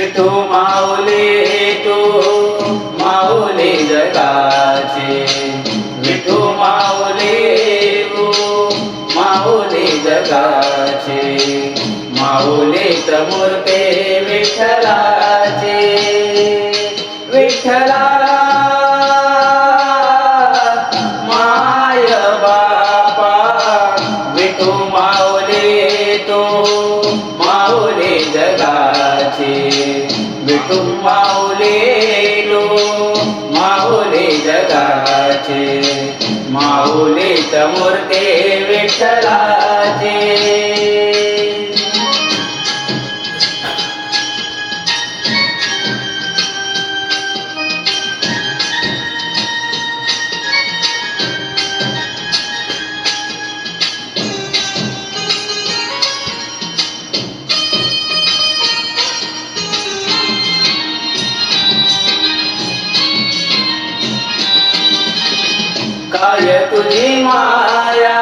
विठू माऊली तू माऊली जगाची, विठू माऊली तू माऊली जगाची, माऊलीत मूर्ती विठ्ठलाची, विठ्ठला माय बापा, विठू माऊली तू माऊली जगाची, विठू माऊली तू माऊली जगाची, माऊलीत मूर्ती विठ्ठलाची. काय तुझी माया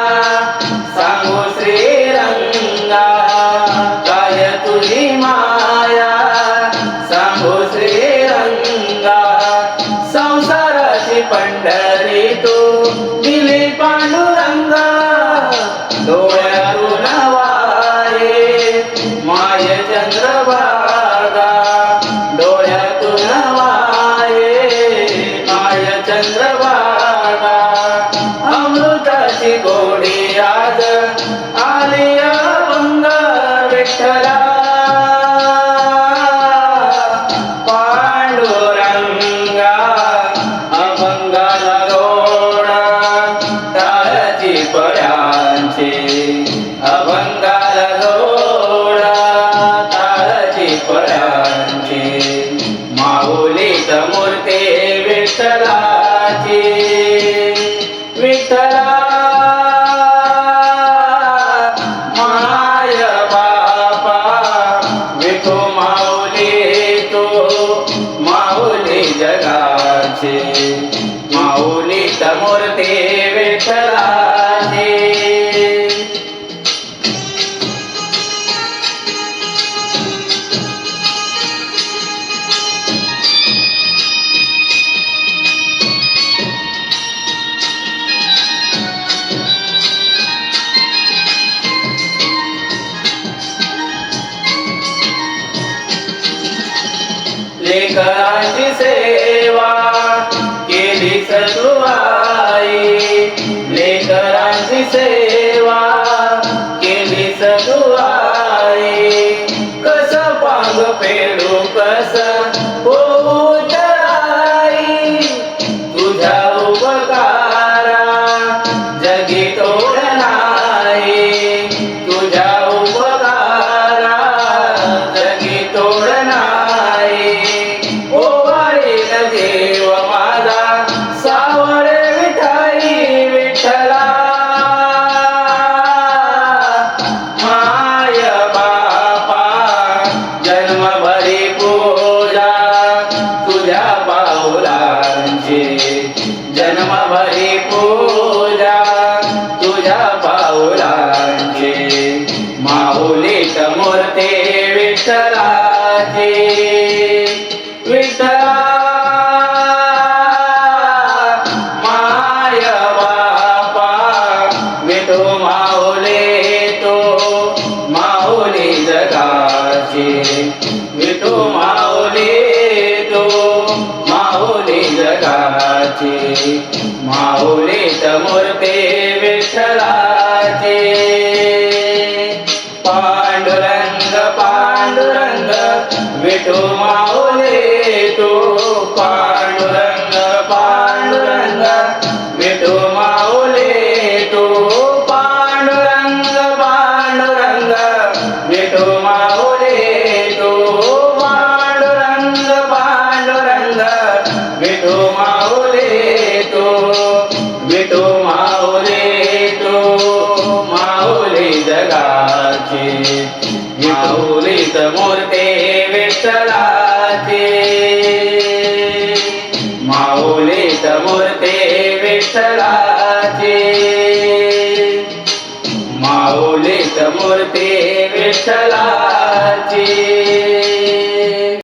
सांगू श्रीरंगा, काय तुझी माया सांगू श्रीरंगा, संसाराची पंढरी तू दिली पांडुरंगा, डोळ्यातून वाहे माय चंद्रभागा, डोळ्यातून वाहे माय चंद्रभागा, अमृताची गोडी आज आली अभंग विठ्ठला, पांडुरंगा अभंगाला गोडा टाळाची पड्यांची, अभंगाला गोडा टाळाची पड्यांची, माऊलीत मूर्ती विठ्ठलाची, विठ्ठला माय बापा, विठू माऊली तू माऊली जगाची, माऊलीत मूर्ती विठ्ठलाची. लेकरांची सेवा केली सतुआई, लेकरांची सेवा केली सतुआई, कस पांग फेडू कस होऊ तराई, तुझ्या उपकारा जगी तोड नाही, तुझ्या उपकारा जगी तोड नाही, देव माझा सावळ विठाई विठ्ठला, माय बापा जन्मभरी पूजा तुझ्या पाऊलांची, जन्मभरी पूजा तुझ्या पाऊलांची, माऊलीत मूर्ती विठ्ठलाची, विठ्ठला माय बापा, विठू माऊली तू माऊली जगाची, विठू माऊली तू माऊली जगाची, माऊलीत मूर्ती विठ्ठलाची. पांडुरंग पांडुरंग विठू माऊली तू, पांडुरंग पांडुरंग विठू माऊली तू, पांडुरंग पांडुरंग विठू माऊली तू, पांडुरंग पांडुरंग विठू माऊली तू, विठू माऊली तू माऊली जगाची, माऊलीत मूर्ती विठ्ठलाची, माऊलीत मूर्ती विठ्ठलाची, माऊलीत मूर्ती विठ्ठला.